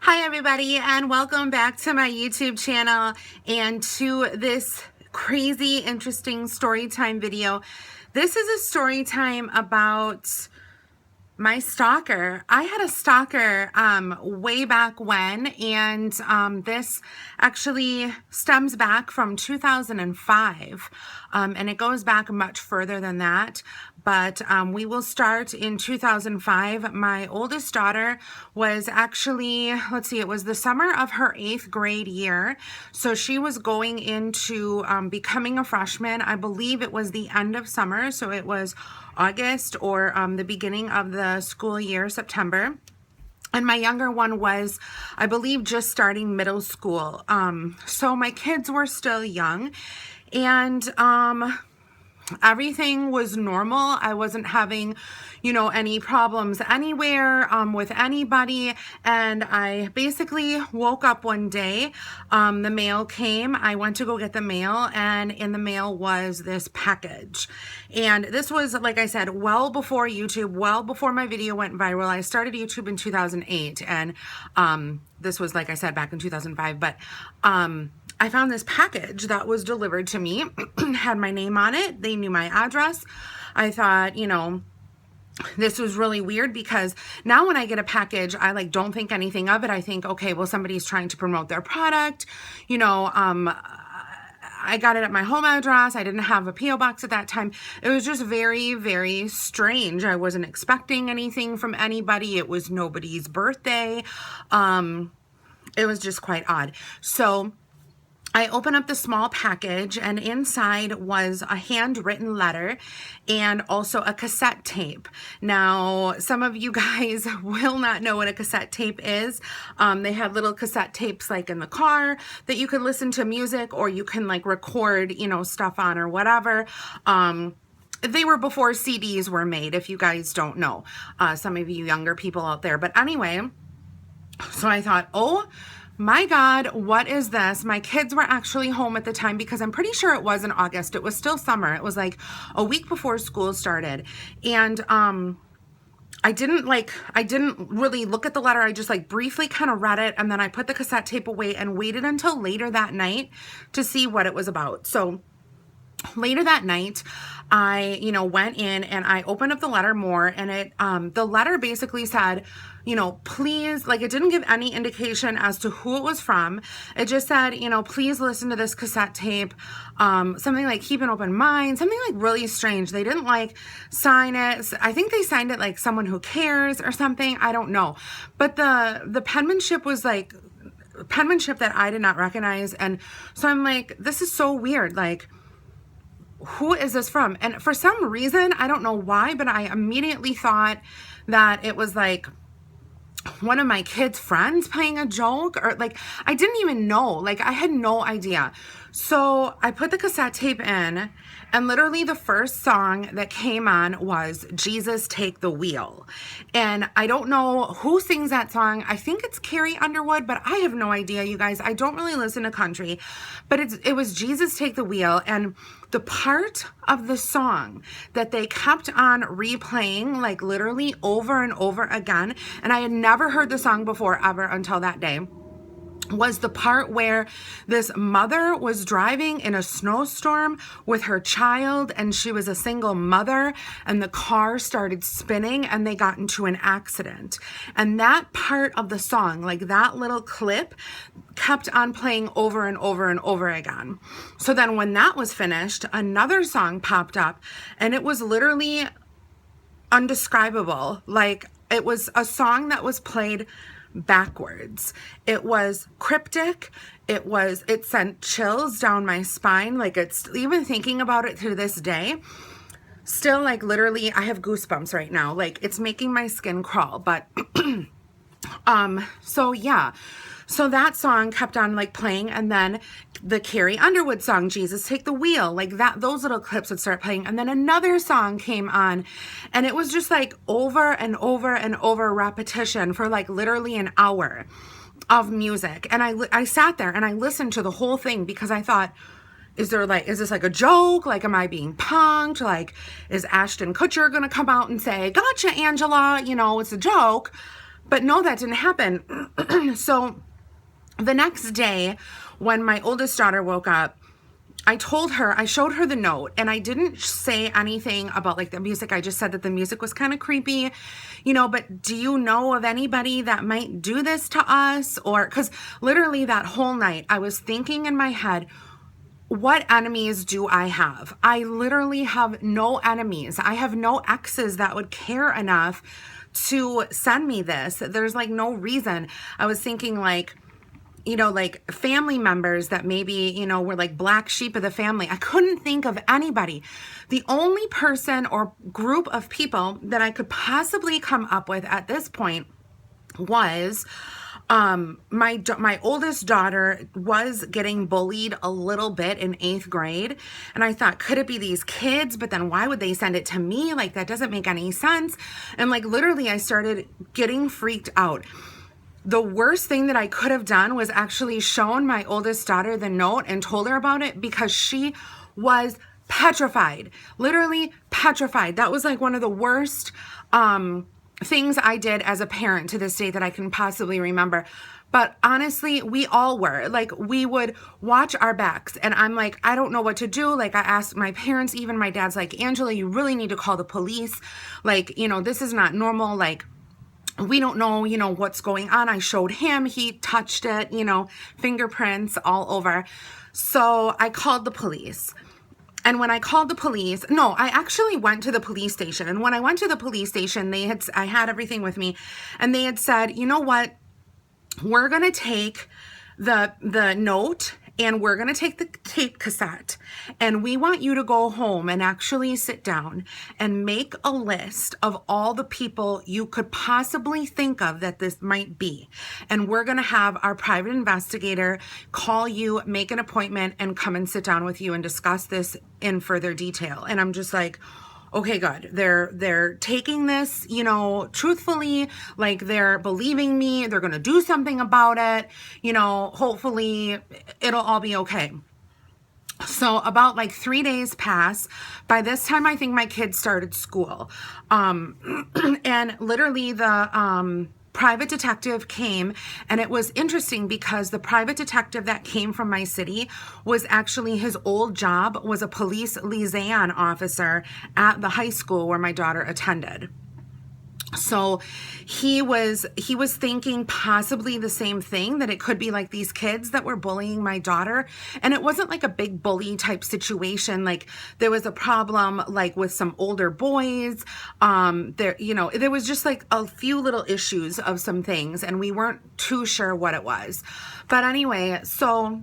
Hi everybody, and welcome back to my YouTube channel and to this crazy interesting story time video. This is a story time about my stalker. I had a stalker way back when, and this actually stems back from 2005, and it goes back much further than that. But we will start in 2005. My oldest daughter was actually, let's see, it was the summer of her 8th grade year. So she was going into becoming a freshman. I believe it was the end of summer, so it was August or the beginning of the school year, September. And my younger one was, I believe, just starting middle school. So my kids were still young, and everything was normal. I wasn't having, any problems anywhere with anybody. And I basically woke up one day. The mail came. I went to go get the mail, and in the mail was this package. And this was, like I said, well before YouTube, well before my video went viral. I started YouTube in 2008, and this was, like I said, back in 2005. But I found this package that was delivered to me, had my name on it. They knew my address. I thought, this was really weird, because now when I get a package, I don't think anything of it. I think, okay, well, somebody's trying to promote their product. I got it at my home address. I didn't have a P.O. box at that time. It was just very, very strange. I wasn't expecting anything from anybody. It was nobody's birthday. It was just quite odd. So I opened up the small package, and inside was a handwritten letter and also a cassette tape. Now, some of you guys will not know what a cassette tape is. They had little cassette tapes in the car that you could listen to music, or you can record, stuff on or whatever. They were before CDs were made, if you guys don't know. Some of you younger people out there. But anyway, so I thought, oh my God, what is this? My kids were actually home at the time, because I'm pretty sure it was in August. It was still summer. It was like a week before school started. And I didn't really look at the letter. I just briefly kind of read it, and then I put the cassette tape away and waited until later that night to see what it was about. So later that night, I, went in and I opened up the letter more, and it, the letter basically said, please, it didn't give any indication as to who it was from. It just said, please listen to this cassette tape, something like keep an open mind, something really strange. They didn't sign it. I think they signed it like someone who cares or something. I don't know. But the penmanship was penmanship that I did not recognize. And so I'm like, this is so weird. Who is this from? And for some reason, I don't know why, but I immediately thought that it was one of my kids' friends playing a joke, or I didn't even know. I had no idea. So I put the cassette tape in, and literally the first song that came on was Jesus Take the Wheel. And I don't know who sings that song. I think it's Carrie Underwood, but I have no idea, you guys. I don't really listen to country, but it was Jesus Take the Wheel. And the part of the song that they kept on replaying, literally over and over again, and I had never heard the song before ever until that day, was the part where this mother was driving in a snowstorm with her child, and she was a single mother, and the car started spinning and they got into an accident. And that part of the song, that little clip, kept on playing over and over and over again. So then when that was finished, another song popped up, and it was literally undescribable. It was a song that was played backwards. It was cryptic. It sent chills down my spine. It's even thinking about it to this day. Still, literally, I have goosebumps right now. It's making my skin crawl. But, so yeah. So that song kept on playing, and then the Carrie Underwood song, Jesus Take the Wheel, those little clips would start playing, and then another song came on, and it was just over and over and over repetition for literally an hour of music. And I sat there and I listened to the whole thing, because I thought, is this a joke? Am I being punked? Is Ashton Kutcher gonna come out and say, gotcha, Angela, it's a joke? But no, that didn't happen. So the next day when my oldest daughter woke up, I showed her the note, and I didn't say anything about like the music. I just said that the music was kind of creepy, but do you know of anybody that might do this to us? Or, because literally that whole night I was thinking in my head, what enemies do I have? I literally have no enemies. I have no exes that would care enough to send me this. There's like no reason. I was thinking like family members that maybe, were like black sheep of the family. I couldn't think of anybody. The only person or group of people that I could possibly come up with at this point was my oldest daughter was getting bullied a little bit in 8th grade. And I thought, could it be these kids? But then why would they send it to me? Like, that doesn't make any sense. And like, literally, I started getting freaked out. The worst thing that I could have done was actually shown my oldest daughter the note and told her about it, because she was petrified, literally petrified. That was like one of the worst things I did as a parent to this day that I can possibly remember. But honestly, we all were. Like, we would watch our backs, and I'm like, I don't know what to do. Like, I asked my parents, even my dad's like, Angela, you really need to call the police. Like, this is not normal. Like, we don't know, what's going on. I showed him, he touched it, fingerprints all over. So I called the police. And when I called the police, no, I actually went to the police station. And when I went to the police station, I had everything with me, and they had said, you know what, we're going to take the note, and we're going to take the tape cassette, and we want you to go home and actually sit down and make a list of all the people you could possibly think of that this might be. And we're going to have our private investigator call you, make an appointment, and come and sit down with you and discuss this in further detail. And I'm just like, okay, good. They're taking this, truthfully, like they're believing me. They're going to do something about it. Hopefully it'll all be okay. So about like 3 days pass. By this time, I think my kids started school. And literally the, private detective came, and it was interesting because the private detective that came from my city was actually, his old job was a police liaison officer at the high school where my daughter attended. So he was thinking possibly the same thing, that it could be like these kids that were bullying my daughter. And it wasn't like a big bully type situation. Like, there was a problem like with some older boys. There was just like a few little issues of some things, and we weren't too sure what it was. But anyway, so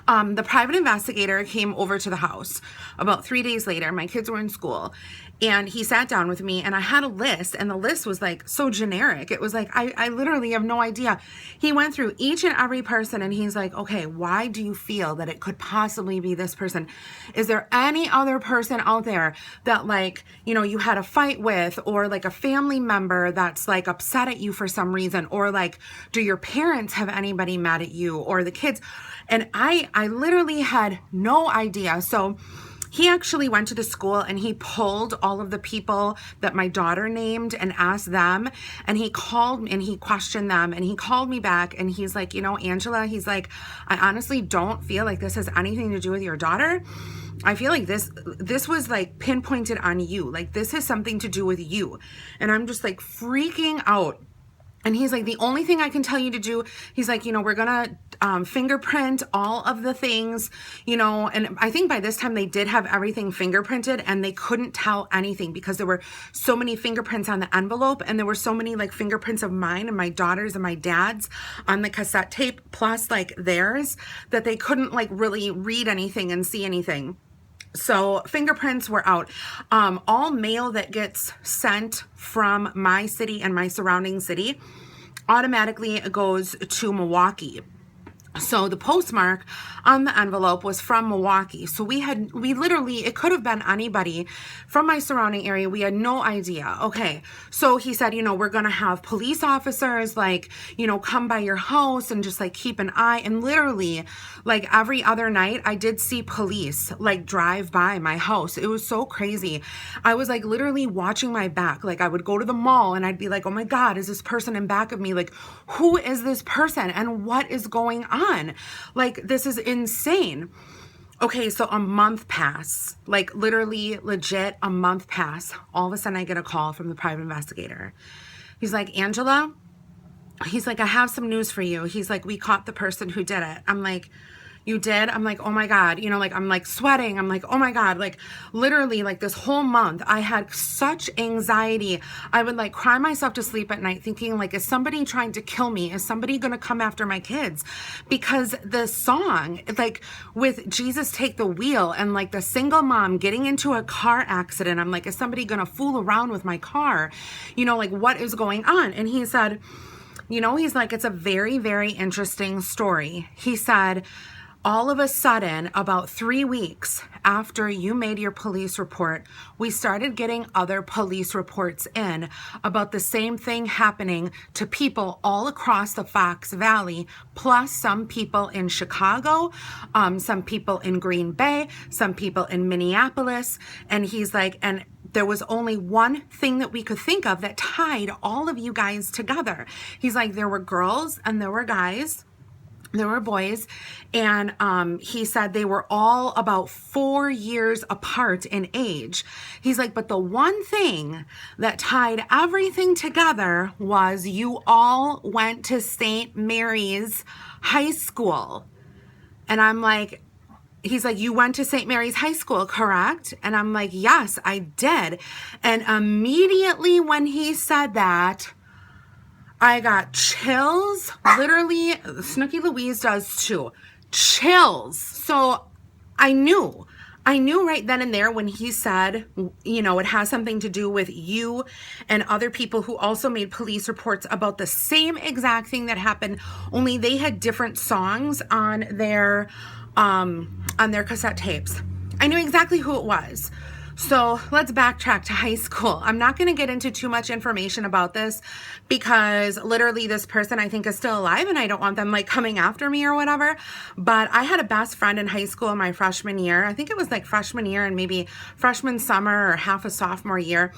the private investigator came over to the house about 3 days later. My kids were in school, and he sat down with me, and I had a list, and the list was like so generic. It was like, I literally have no idea. He went through each and every person, and he's like, okay, why do you feel that it could possibly be this person? Is there any other person out there that like, you had a fight with, or like a family member that's like upset at you for some reason? Or like, do your parents have anybody mad at you, or the kids? And I literally had no idea. So he actually went to the school, and he pulled all of the people that my daughter named and asked them, and he called me and he questioned them, and he called me back, and he's like, Angela, he's like, I honestly don't feel like this has anything to do with your daughter. I feel like this was like pinpointed on you. Like, this has something to do with you. And I'm just like freaking out. And he's like, the only thing I can tell you to do, he's like, we're going to fingerprint all of the things, and I think by this time they did have everything fingerprinted, and they couldn't tell anything because there were so many fingerprints on the envelope, and there were so many like fingerprints of mine and my daughter's and my dad's on the cassette tape, plus like theirs, that they couldn't like really read anything and see anything. So fingerprints were out. All mail that gets sent from my city and my surrounding city automatically goes to Milwaukee. So the postmark on the envelope was from Milwaukee. So we literally, it could have been anybody from my surrounding area. We had no idea. Okay. So he said, we're going to have police officers, like, come by your house and just like keep an eye. And literally, like every other night, I did see police like drive by my house. It was so crazy. I was like literally watching my back. Like I would go to the mall and I'd be like, oh my God, is this person in back of me? Like, who is this person and what is going on? Like, this is insane. Okay, so a month pass, like literally legit a month pass. All of a sudden I get a call from the private investigator. He's like, Angela, he's like, I have some news for you. He's like, we caught the person who did it. I'm like, you did? I'm like, oh my God, like I'm like sweating. I'm like, oh my God, like literally like this whole month I had such anxiety. I would like cry myself to sleep at night thinking like, is somebody trying to kill me? Is somebody going to come after my kids? Because the song, like with Jesus Take the Wheel and like the single mom getting into a car accident, I'm like, is somebody going to fool around with my car? Like what is going on? And he said, he's like, it's a very, very interesting story. He said, all of a sudden, about 3 weeks after you made your police report, we started getting other police reports in about the same thing happening to people all across the Fox Valley, plus some people in Chicago, some people in Green Bay, some people in Minneapolis. And he's like, and there was only one thing that we could think of that tied all of you guys together. He's like, there were girls and there were guys. There were boys, and he said they were all about 4 years apart in age. He's like, but the one thing that tied everything together was you all went to St. Mary's High School. And I'm like, he's like, you went to St. Mary's High School, correct? And I'm like, yes, I did. And immediately when he said that, I got chills. Literally, Snooki Louise does too. Chills. So I knew right then and there when he said, it has something to do with you and other people who also made police reports about the same exact thing that happened, only they had different songs on their cassette tapes. I knew exactly who it was. So let's backtrack to high school. I'm not going to get into too much information about this because literally this person I think is still alive and I don't want them like coming after me or whatever. But I had a best friend in high school my freshman year. I think it was like freshman year and maybe freshman summer or half a sophomore year.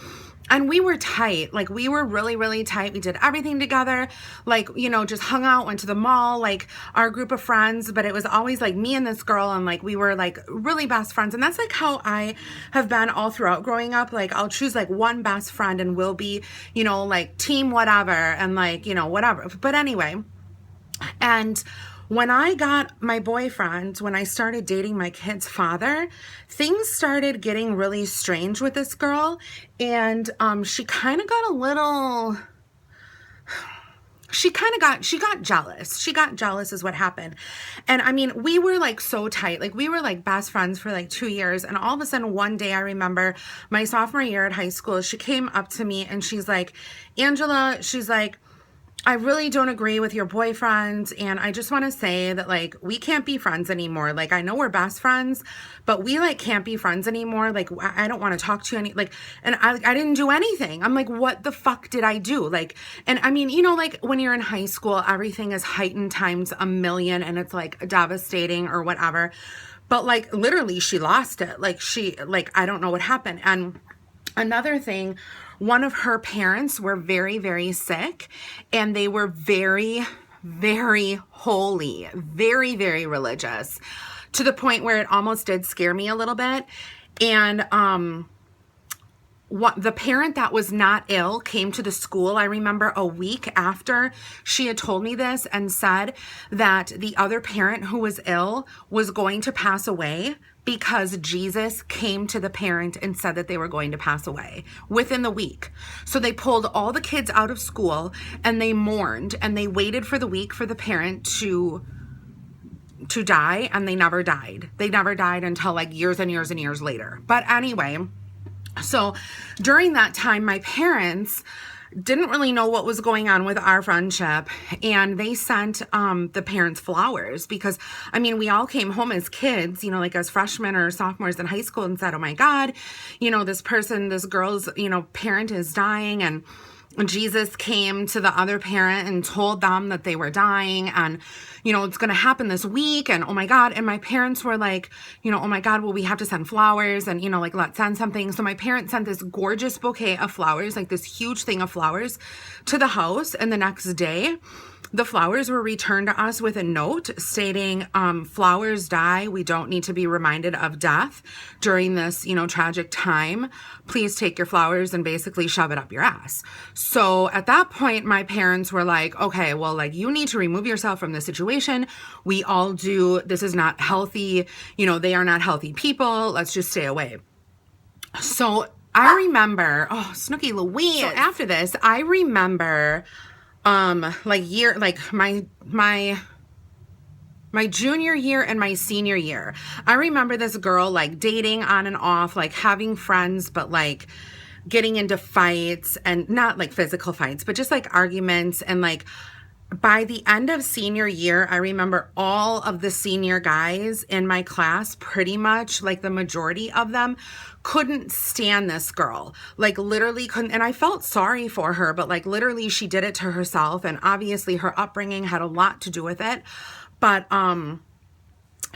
And we were tight. Like we were really, really tight. We did everything together. Like, just hung out, went to the mall, like our group of friends, but it was always like me and this girl. And like, we were like really best friends. And that's like how I have been all throughout growing up. Like I'll choose like one best friend and we'll be, like team whatever and like, whatever. But anyway, and when I got my boyfriend, when I started dating my kid's father, things started getting really strange with this girl. And she kind of got a little, she got jealous. She got jealous is what happened. And I mean, we were like so tight. Like we were like best friends for like 2 years. And all of a sudden one day I remember my sophomore year at high school, she came up to me and she's like, Angela, she's like, I really don't agree with your boyfriend. And I just want to say that like, we can't be friends anymore. Like, I know we're best friends, but we like can't be friends anymore. Like, I don't want to talk to you and I didn't do anything. I'm like, what the fuck did I do? Like, and I mean, like when you're in high school, everything is heightened times a million and it's like devastating or whatever. But like, literally she lost it. Like I don't know what happened. And another thing, one of her parents were very, very sick and they were very, very holy, very, very religious to the point where it almost did scare me a little bit. And the parent that was not ill came to the school, I remember a week after she had told me this and said that the other parent who was ill was going to pass away because Jesus came to the parent and said that they were going to pass away within the week. So they pulled all the kids out of school and they mourned and they waited for the week for the parent to die, and they never died. They never died until like years and years and years later. But anyway, so during that time, my parents didn't really know what was going on with our friendship, and they sent the parents flowers because, I mean, we all came home as kids, you know, like as freshmen or sophomores in high school, and said, oh my God, you know, this girl's, you know, parent is dying, and Jesus came to the other parent and told them that they were dying, and, you know, it's going to happen this week, and oh my God. And my parents were like, you know, oh my God, well, we have to send flowers, and, you know, like, let's send something. So my parents sent this gorgeous bouquet of flowers, like this huge thing of flowers, to the house. And the next day, the flowers were returned to us with a note stating, flowers die. We don't need to be reminded of death during this, you know, tragic time. Please take your flowers and basically shove it up your ass. So at that point, my parents were like, okay, well, like, you need to remove yourself from the situation. We all do. This is not healthy. You know, they are not healthy people. Let's just stay away. So I remember, oh, Snooky Louise. So after this, I remember my junior year and my senior year. I remember this girl like dating on and off, like having friends, but like getting into fights, and not like physical fights, but just like arguments. And like by the end of senior year, I remember all of the senior guys in my class, pretty much like the majority of them, couldn't stand this girl, like literally couldn't. And I felt sorry for her, but like literally she did it to herself, and obviously her upbringing had a lot to do with it. But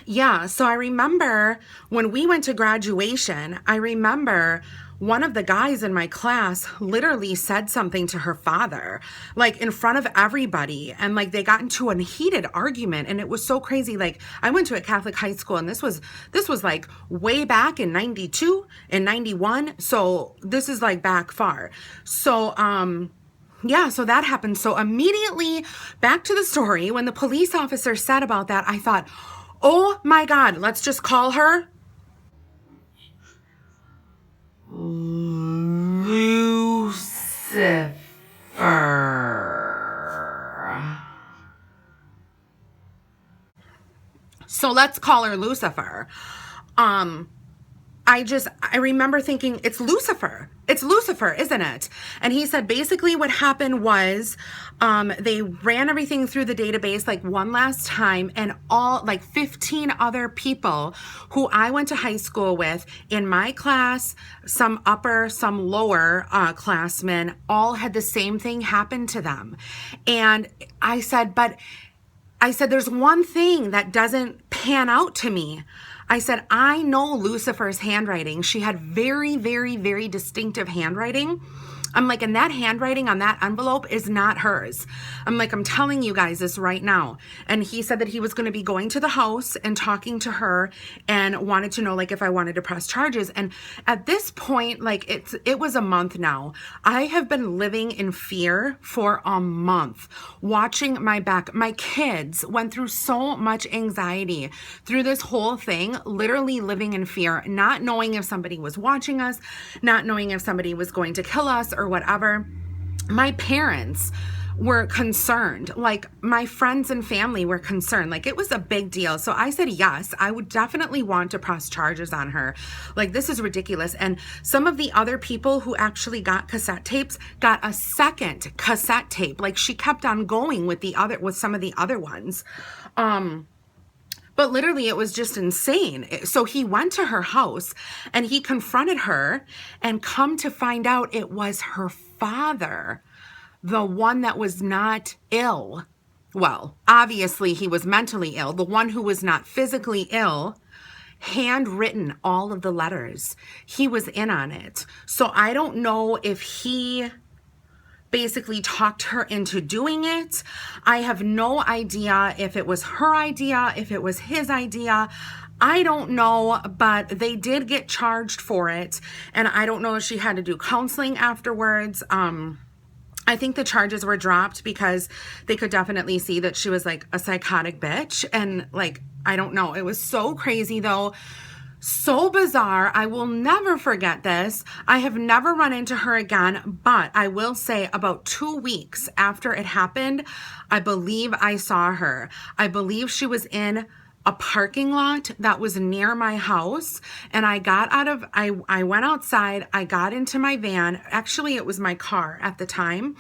yeah, so I remember when we went to graduation, I remember one of the guys in my class literally said something to her father, like in front of everybody. And like they got into a heated argument, and it was so crazy. Like I went to a Catholic high school, and this was like way back in 92 and 91. So this is like back far. So, yeah, so that happened. So immediately back to the story, when the police officer said about that, I thought, oh my God, let's just call her Lucifer. So let's call her Lucifer. I remember thinking, it's Lucifer, isn't it? And he said basically what happened was they ran everything through the database like one last time, and all like 15 other people who I went to high school with in my class, some upper, some lower classmen, all had the same thing happen to them. And I said, there's one thing that doesn't pan out to me. I said, I know Lucifer's handwriting. She had very, very, very distinctive handwriting. I'm like, and that handwriting on that envelope is not hers. I'm like, I'm telling you guys this right now. And he said that he was going to be going to the house and talking to her, and wanted to know like if I wanted to press charges. And at this point, like it was a month now. I have been living in fear for a month, watching my back. My kids went through so much anxiety through this whole thing, literally living in fear, not knowing if somebody was watching us, not knowing if somebody was going to kill us or whatever. My parents were concerned, like my friends and family were concerned, like it was a big deal. So I said, yes, I would definitely want to press charges on her. Like, this is ridiculous. And some of the other people who actually got cassette tapes got a second cassette tape. Like, she kept on going with some of the other ones. But literally it was just insane. So he went to her house and he confronted her, and come to find out it was her father, the one that was not ill. Well, obviously he was mentally ill. The one who was not physically ill, handwritten all of the letters. He was in on it. So I don't know if he basically talked her into doing it. I have no idea if it was her idea, if it was his idea. I don't know, but they did get charged for it. And I don't know if she had to do counseling afterwards. I think the charges were dropped because they could definitely see that she was like a psychotic bitch. And like, I don't know. It was so crazy though. So bizarre. I will never forget this. I have never run into her again, but I will say about 2 weeks after it happened, I believe I saw her. I believe she was in a parking lot that was near my house, and I went outside, I got into my van. Actually, it was my car at the time.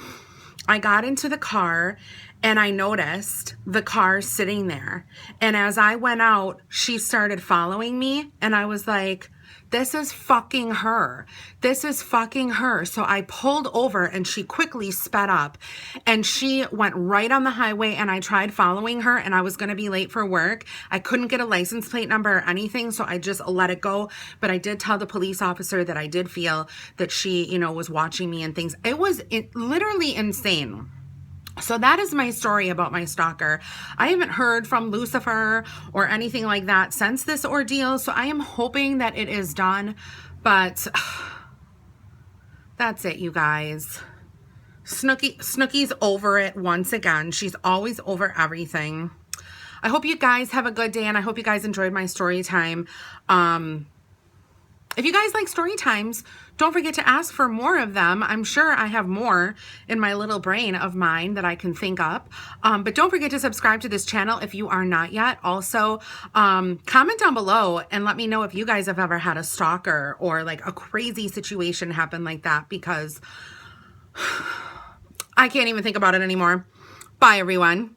I got into the car and I noticed the car sitting there. And as I went out, she started following me, and I was like, this is fucking her. This is fucking her. So I pulled over and she quickly sped up, and she went right on the highway, and I tried following her, and I was going to be late for work. I couldn't get a license plate number or anything, so I just let it go. But I did tell the police officer that I did feel that she, you know, was watching me and things. It was literally insane. So that is my story about my stalker. I haven't heard from Lucifer or anything like that since this ordeal, so I am hoping that it is done, but that's it, you guys. Snooki's over it once again. She's always over everything. I hope you guys have a good day, and I hope you guys enjoyed my story time. If you guys like story times, don't forget to ask for more of them. I'm sure I have more in my little brain of mine that I can think up. But don't forget to subscribe to this channel if you are not yet. Also, comment down below and let me know if you guys have ever had a stalker or like a crazy situation happen like that, because I can't even think about it anymore. Bye, everyone.